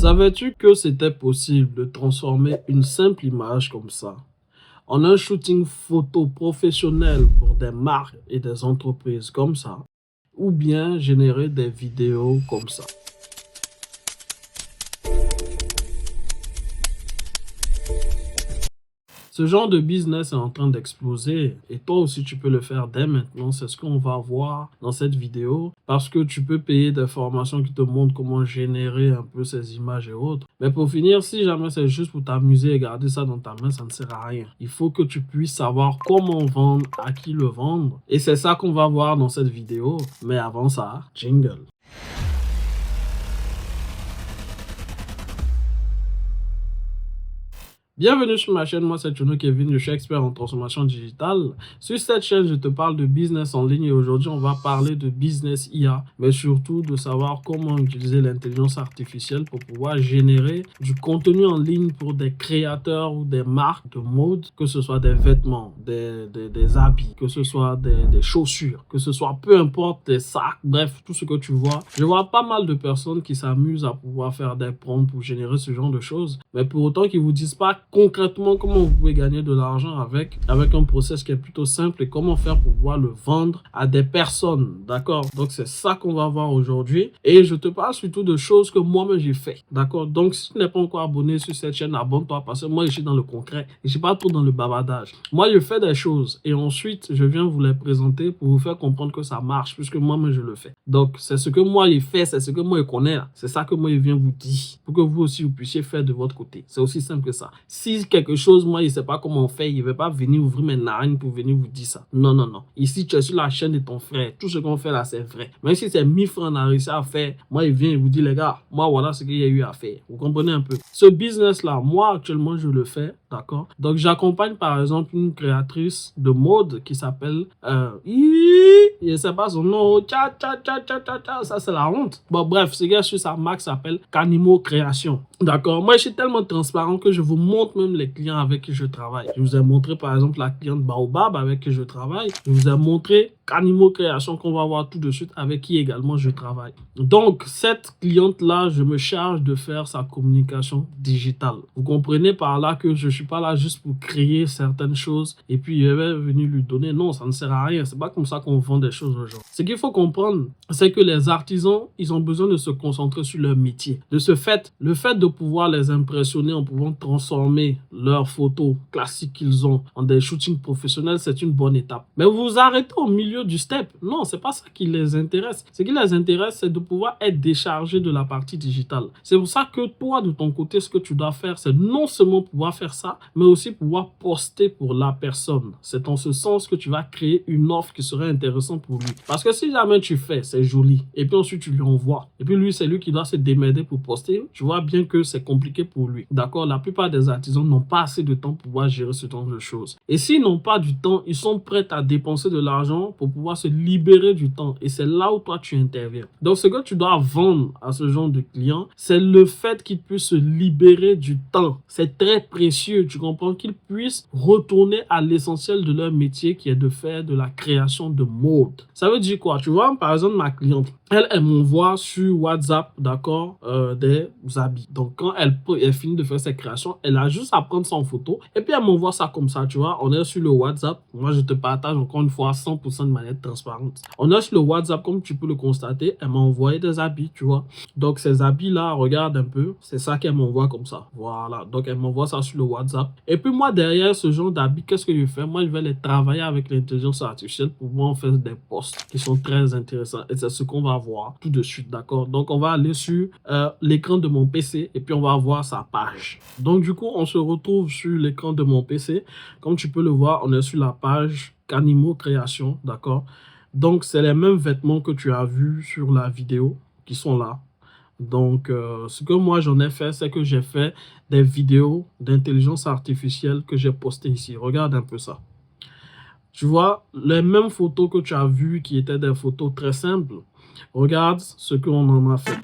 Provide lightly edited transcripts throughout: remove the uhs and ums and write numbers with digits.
Savais-tu que c'était possible de transformer une simple image comme ça en un shooting photo professionnel pour des marques et des entreprises comme ça, ou bien générer des vidéos comme ça? Ce genre de business est en train d'exploser et toi aussi tu peux le faire dès maintenant. C'est ce qu'on va voir dans cette vidéo parce que tu peux payer des formations qui te montrent comment générer un peu ces images et autres. Mais pour finir, si jamais c'est juste pour t'amuser et garder ça dans ta main, ça ne sert à rien. Il faut que tu puisses savoir comment vendre, à qui le vendre. Et c'est ça qu'on va voir dans cette vidéo. Mais avant ça, jingle. Bienvenue sur ma chaîne, moi c'est Tchono Kevin, je suis expert en transformation digitale. Sur cette chaîne, je te parle de business en ligne et aujourd'hui, on va parler de business IA, mais surtout de savoir comment utiliser l'intelligence artificielle pour pouvoir générer du contenu en ligne pour des créateurs ou des marques de mode, que ce soit des vêtements, des habits, que ce soit des chaussures, que ce soit peu importe, des sacs, bref, tout ce que tu vois. Je vois pas mal de personnes qui s'amusent à pouvoir faire des prompts pour générer ce genre de choses, mais pour autant qu'ils vous disent pas concrètement comment vous pouvez gagner de l'argent avec un process qui est plutôt simple et comment faire pour pouvoir le vendre à des personnes, d'accord? Donc c'est ça qu'on va voir aujourd'hui et je te parle surtout de choses que moi-même j'ai fait, d'accord? Donc si tu n'es pas encore abonné sur cette chaîne, abonne-toi parce que moi je suis dans le concret et je suis pas trop dans le bavardage. Moi je fais des choses et ensuite je viens vous les présenter pour vous faire comprendre que ça marche puisque moi-même je le fais. Donc c'est ce que moi j'ai fait, c'est ce que moi je connais là. C'est ça que moi je viens vous dire pour que vous aussi vous puissiez faire de votre côté. C'est aussi simple que ça. Si quelque chose, moi, il ne sait pas comment on fait, il ne va pas venir ouvrir mes narines pour venir vous dire ça. Non, non, non. Ici, tu es sur la chaîne de ton frère. Tout ce qu'on fait là, c'est vrai. Même si c'est 1000 francs, on a réussi à faire, moi, il vient et vous dit, les gars, moi, voilà ce qu'il y a eu à faire. Vous comprenez un peu? Ce business-là, moi, actuellement, je le fais, d'accord? Donc, j'accompagne, par exemple, une créatrice de mode qui s'appelle, je ne sais pas son nom, ça, c'est la honte. Bon, bref, ce gars sur sa marque s'appelle Canimo Création. D'accord? Moi, je suis tellement transparent que je vous montre même les clients avec qui je travaille. Je vous ai montré, par exemple, la cliente Baobab avec qui je travaille. Je vous ai montré Canimo Création qu'on va voir tout de suite avec qui également je travaille. Donc, cette cliente-là, je me charge de faire sa communication digitale. Vous comprenez par là que je ne suis pas là juste pour créer certaines choses et puis je vais venir lui donner. Non, ça ne sert à rien. C'est pas comme ça qu'on vend des choses aux gens. Ce qu'il faut comprendre, c'est que les artisans, ils ont besoin de se concentrer sur leur métier. De ce fait, le fait de pouvoir les impressionner en pouvant transformer leurs photos classiques qu'ils ont en des shootings professionnels, c'est une bonne étape. Mais vous vous arrêtez au milieu du step. Non, c'est pas ça qui les intéresse. Ce qui les intéresse, c'est de pouvoir être déchargé de la partie digitale. C'est pour ça que toi, de ton côté, ce que tu dois faire, c'est non seulement pouvoir faire ça, mais aussi pouvoir poster pour la personne. C'est en ce sens que tu vas créer une offre qui serait intéressante pour lui. Parce que si jamais tu fais, c'est joli, et puis ensuite tu lui envoies, et puis lui, c'est lui qui doit se démerder pour poster, tu vois bien que c'est compliqué pour lui. D'accord? La plupart des artisans n'ont pas assez de temps pour pouvoir gérer ce genre de choses. Et s'ils n'ont pas du temps, ils sont prêts à dépenser de l'argent pour pouvoir se libérer du temps. Et c'est là où toi, tu interviens. Donc, ce que tu dois vendre à ce genre de client, c'est le fait qu'ils puissent se libérer du temps. C'est très précieux, tu comprends? Qu'ils puissent retourner à l'essentiel de leur métier qui est de faire de la création de mode. Ça veut dire quoi? Tu vois, par exemple, ma cliente, elle m'envoie sur WhatsApp, d'accord, des habits. Donc, quand elle finit de faire ses créations, elle a juste à prendre ça en photo et puis elle m'envoie ça comme ça, tu vois. On est sur le WhatsApp. Moi, je te partage encore une fois 100% de manière transparente. On est sur le WhatsApp, comme tu peux le constater. Elle m'a envoyé des habits, tu vois. Donc, ces habits-là, regarde un peu. C'est ça qu'elle m'envoie comme ça. Voilà. Donc, elle m'envoie ça sur le WhatsApp. Et puis, moi, derrière ce genre d'habits, qu'est-ce que je fais? Moi, je vais les travailler avec l'intelligence artificielle pour pouvoir en faire des posts qui sont très intéressants. Et c'est ce qu'on va voir tout de suite, d'accord? Donc, on va aller sur l'écran de mon PC et puis on va voir sa page. Donc, du coup, on se retrouve sur l'écran de mon PC. Comme tu peux le voir, on est sur la page Canimo Création, d'accord? Donc, c'est les mêmes vêtements que tu as vus sur la vidéo qui sont là. Donc, ce que moi j'en ai fait, c'est que j'ai fait des vidéos d'intelligence artificielle que j'ai postées ici. Regarde un peu ça. Tu vois, les mêmes photos que tu as vues qui étaient des photos très simples. Regarde ce qu'on en a fait.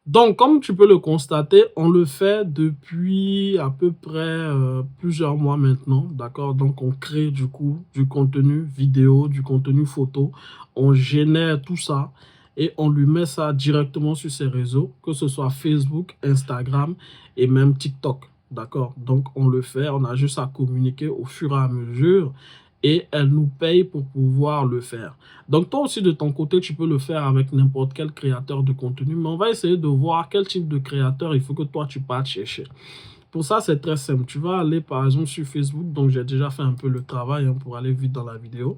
Donc, comme tu peux le constater, on le fait depuis à peu près plusieurs mois maintenant, d'accord? Donc, on crée du coup du contenu vidéo, du contenu photo, on génère tout ça et on lui met ça directement sur ses réseaux, que ce soit Facebook, Instagram et même TikTok, d'accord? Donc, on le fait, on a juste à communiquer au fur et à mesure et elle nous paye pour pouvoir le faire. Donc, toi aussi, de ton côté, tu peux le faire avec n'importe quel créateur de contenu, mais on va essayer de voir quel type de créateur il faut que toi, tu partes chercher. Pour ça, c'est très simple. Tu vas aller, par exemple, sur Facebook. Donc, j'ai déjà fait un peu le travail pour aller vite dans la vidéo.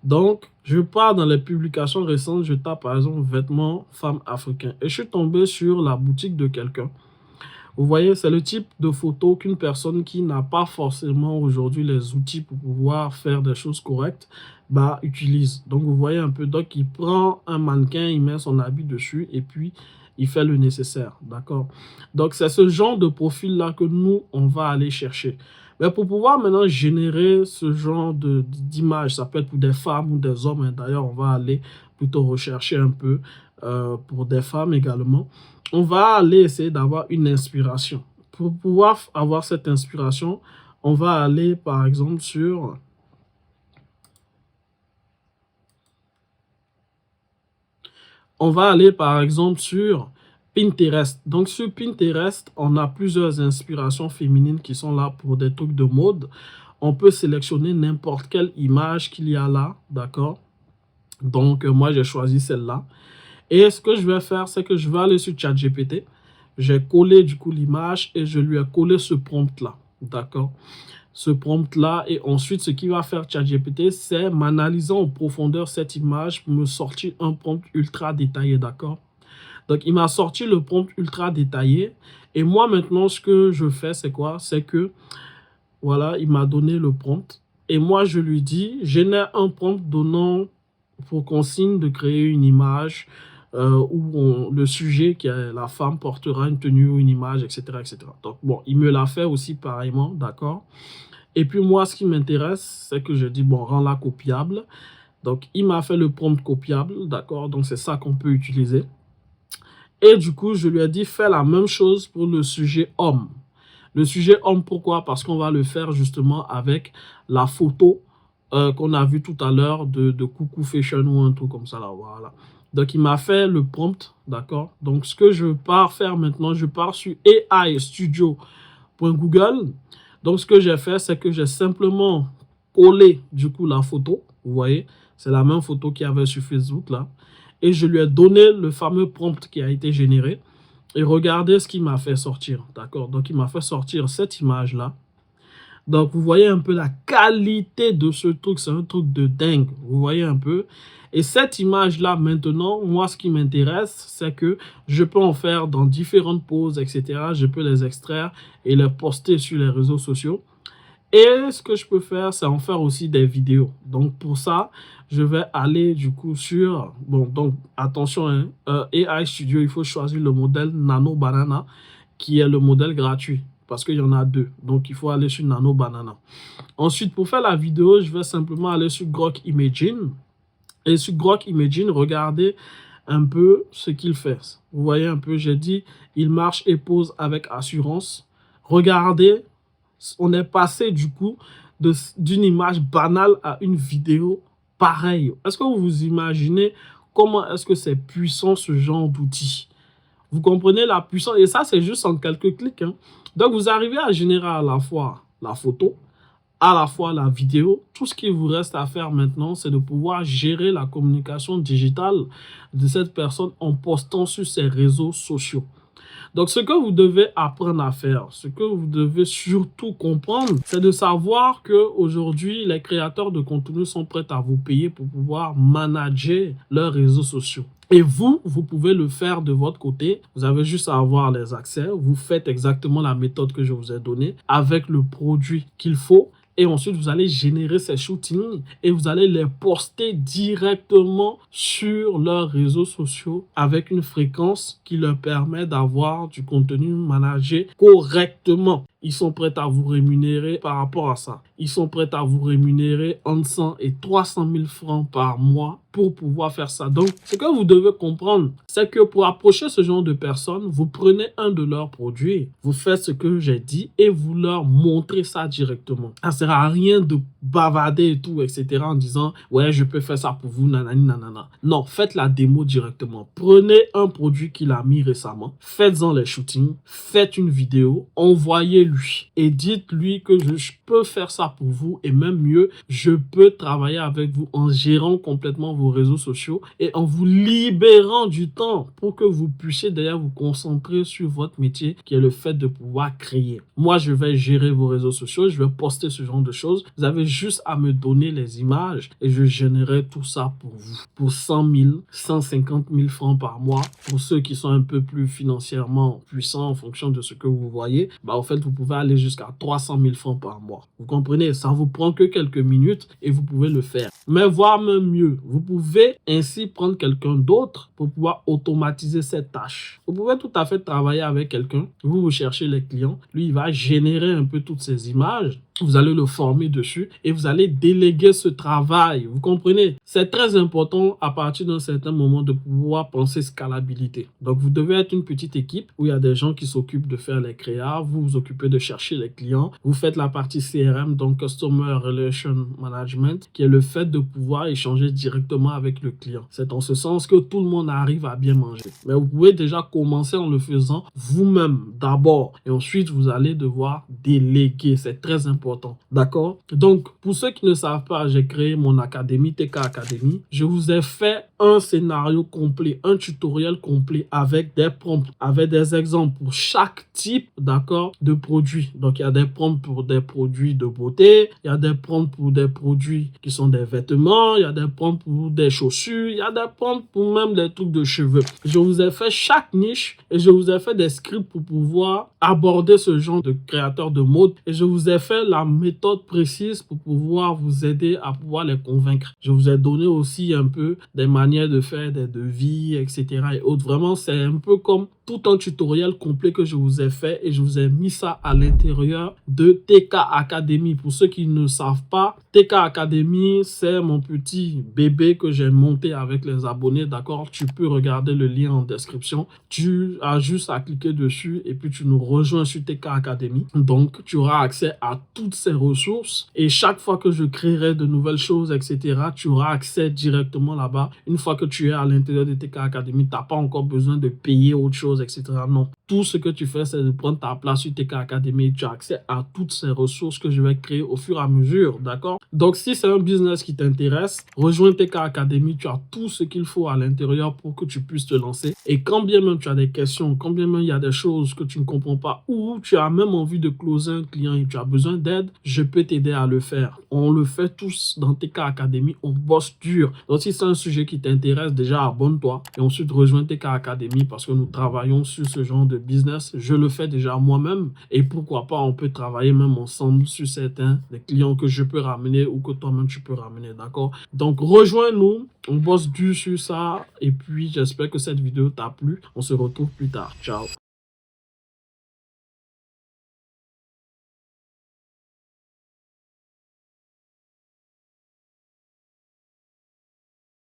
Donc, je pars dans les publications récentes. Je tape, par exemple, vêtements femmes africains. Et je suis tombé sur la boutique de quelqu'un. Vous voyez, c'est le type de photo qu'une personne qui n'a pas forcément aujourd'hui les outils pour pouvoir faire des choses correctes, bah, utilise. Donc, vous voyez un peu, donc il prend un mannequin, il met son habit dessus et puis il fait le nécessaire, d'accord? Donc, c'est ce genre de profil-là que nous, on va aller chercher. Mais pour pouvoir maintenant générer ce genre d'image, ça peut être pour des femmes ou des hommes, d'ailleurs, on va aller plutôt rechercher un peu pour des femmes également. On va aller essayer d'avoir une inspiration. Pour pouvoir avoir cette inspiration, on va aller par exemple sur... On va aller par exemple sur Pinterest. Donc sur Pinterest, on a plusieurs inspirations féminines qui sont là pour des trucs de mode. On peut sélectionner n'importe quelle image qu'il y a là, d'accord? Donc moi j'ai choisi celle-là. Et ce que je vais faire, c'est que je vais aller sur ChatGPT. J'ai collé du coup l'image et je lui ai collé ce prompt-là. D'accord? Ce prompt-là. Et ensuite, ce qu'il va faire ChatGPT, c'est m'analyser en profondeur cette image pour me sortir un prompt ultra détaillé. D'accord? Donc, il m'a sorti le prompt ultra détaillé. Et moi, maintenant, ce que je fais, c'est quoi? C'est que, voilà, il m'a donné le prompt. Et moi, je lui dis, génère un prompt donnant pour consigne de créer une image où le sujet, qui est la femme, portera une tenue ou une image, etc., etc. Donc, bon, il me l'a fait aussi pareillement, d'accord? Et puis, moi, ce qui m'intéresse, c'est que je dis, bon, rends-la copiable. Donc, il m'a fait le prompt copiable, d'accord? Donc, c'est ça qu'on peut utiliser. Et du coup, je lui ai dit, fais la même chose pour le sujet homme. Le sujet homme, pourquoi? Parce qu'on va le faire justement avec la photo qu'on a vu tout à l'heure de Coucou Fashion ou un truc comme ça là, voilà. Donc, il m'a fait le prompt, d'accord? Donc, ce que je pars faire maintenant, je pars sur aistudio.google. Donc, ce que j'ai fait, c'est que j'ai simplement collé du coup la photo. Vous voyez, c'est la même photo qu'il y avait sur Facebook là. Et je lui ai donné le fameux prompt qui a été généré. Et regardez ce qu'il m'a fait sortir, d'accord? Donc, il m'a fait sortir cette image-là. Donc, vous voyez un peu la qualité de ce truc. C'est un truc de dingue. Vous voyez un peu. Et cette image-là, maintenant, moi, ce qui m'intéresse, c'est que je peux en faire dans différentes poses, etc. Je peux les extraire et les poster sur les réseaux sociaux. Et ce que je peux faire, c'est en faire aussi des vidéos. Donc, pour ça, je vais aller du coup sur... Bon, donc, attention, hein, AI Studio, il faut choisir le modèle Nano Banana, qui est le modèle gratuit, parce qu'il y en a deux. Donc, il faut aller sur Nano Banana. Ensuite, pour faire la vidéo, je vais simplement aller sur Grok Imagine. Et sur Grok Imagine, regardez un peu ce qu'il fait. Vous voyez un peu, j'ai dit, il marche et pose avec assurance. Regardez, on est passé du coup d'une image banale à une vidéo pareille. Est-ce que vous vous imaginez comment est-ce que c'est puissant ce genre d'outil? Vous comprenez la puissance? Et ça, c'est juste en quelques clics. Hein. Donc, vous arrivez à générer à la fois la photo, à la fois la vidéo. Tout ce qu'il vous reste à faire maintenant, c'est de pouvoir gérer la communication digitale de cette personne en postant sur ses réseaux sociaux. Donc, ce que vous devez apprendre à faire, ce que vous devez surtout comprendre, c'est de savoir qu'aujourd'hui, les créateurs de contenu sont prêts à vous payer pour pouvoir manager leurs réseaux sociaux. Et vous pouvez le faire de votre côté. Vous avez juste à avoir les accès. Vous faites exactement la méthode que je vous ai donnée avec le produit qu'il faut. Et ensuite, vous allez générer ces shootings et vous allez les poster directement sur leurs réseaux sociaux avec une fréquence qui leur permet d'avoir du contenu managé correctement. ils sont prêts à vous rémunérer par rapport à ça. Ils sont prêts à vous rémunérer entre 100 et 300 000 francs par mois pour pouvoir faire ça. Donc, ce que vous devez comprendre, c'est que pour approcher ce genre de personnes, vous prenez un de leurs produits, vous faites ce que j'ai dit et vous leur montrez ça directement. Ça ne sert à rien de bavarder et tout, etc. en disant « Ouais, je peux faire ça pour vous, nanani, nanana ». Non, faites la démo directement. Prenez un produit qu'il a mis récemment, faites-en les shootings, faites une vidéo, envoyez-lui et dites-lui que je peux faire ça pour vous et même mieux, je peux travailler avec vous en gérant complètement vos réseaux sociaux et en vous libérant du temps pour que vous puissiez d'ailleurs vous concentrer sur votre métier qui est le fait de pouvoir créer. Moi, je vais gérer vos réseaux sociaux, je vais poster ce genre de choses. Vous avez juste à me donner les images et je générerai tout ça pour vous. Pour 100 000, 150 000 francs par mois. Pour ceux qui sont un peu plus financièrement puissants en fonction de ce que vous voyez, en fait, vous pouvez aller jusqu'à 300 000 francs par mois. Vous comprenez? Ça vous prend que quelques minutes et vous pouvez le faire. Mais voire même mieux, vous pouvez ainsi prendre quelqu'un d'autre pour pouvoir automatiser cette tâche. Vous pouvez tout à fait travailler avec quelqu'un, vous cherchez les clients, lui il va générer un peu toutes ces images, vous allez le former dessus et vous allez déléguer ce travail. Vous comprenez? C'est très important à partir d'un certain moment de pouvoir penser scalabilité. Donc, vous devez être une petite équipe où il y a des gens qui s'occupent de faire les créas, vous vous occupez de chercher les clients, vous faites la partie CRM, donc Customer Relation Management, qui est le fait de pouvoir échanger directement avec le client. C'est en ce sens que tout le monde arrive à bien manger. Mais vous pouvez déjà commencer en le faisant vous-même d'abord et ensuite vous allez devoir déléguer. C'est très important. D'accord? Donc, pour ceux qui ne savent pas, j'ai créé mon académie, TK Academy. Je vous ai fait un scénario complet, un tutoriel complet avec des prompts, avec des exemples pour chaque type, d'accord, de produit. Donc, il y a des prompts pour des produits de beauté, il y a des prompts pour des produits qui sont des vêtements, il y a des prompts pour des chaussures, il y a des prompts pour même des trucs de cheveux. Je vous ai fait chaque niche et je vous ai fait des scripts pour pouvoir aborder ce genre de créateurs de mode et je vous ai fait la méthode précise pour pouvoir vous aider à pouvoir les convaincre. Je vous ai donné aussi un peu des manières de faire des devis, etc. et autres. Vraiment, c'est un peu comme tout un tutoriel complet que je vous ai fait et je vous ai mis ça à l'intérieur de TK Academy. Pour ceux qui ne savent pas, TK Academy, c'est mon petit bébé que j'ai monté avec les abonnés, d'accord? Tu peux regarder le lien en description. Tu as juste à cliquer dessus et puis tu nous rejoins sur TK Academy. Donc, tu auras accès à toutes ces ressources et chaque fois que je créerai de nouvelles choses, etc., tu auras accès directement là-bas. Une fois que tu es à l'intérieur de TK Academy, tu n'as pas encore besoin de payer autre chose, etc. Non. Tout ce que tu fais, c'est de prendre ta place sur TK Academy. Tu as accès à toutes ces ressources que je vais créer au fur et à mesure, d'accord? Donc, si c'est un business qui t'intéresse, rejoins TK Academy. Tu as tout ce qu'il faut à l'intérieur pour que tu puisses te lancer. Et quand bien même tu as des questions, quand bien même il y a des choses que tu ne comprends pas ou tu as même envie de closer un client et tu as besoin d'aide, je peux t'aider à le faire. On le fait tous dans TK Academy. On bosse dur. Donc, si c'est un sujet qui t'intéresse, déjà abonne-toi et ensuite rejoins TK Academy parce que nous travaillons sur ce genre de business. Je le fais déjà moi-même et pourquoi pas on peut travailler même ensemble sur certains des clients que je peux ramener ou que toi-même tu peux ramener, d'accord? Donc rejoins-nous, on bosse dur sur ça et puis j'espère que cette vidéo t'a plu. On se retrouve plus tard. Ciao.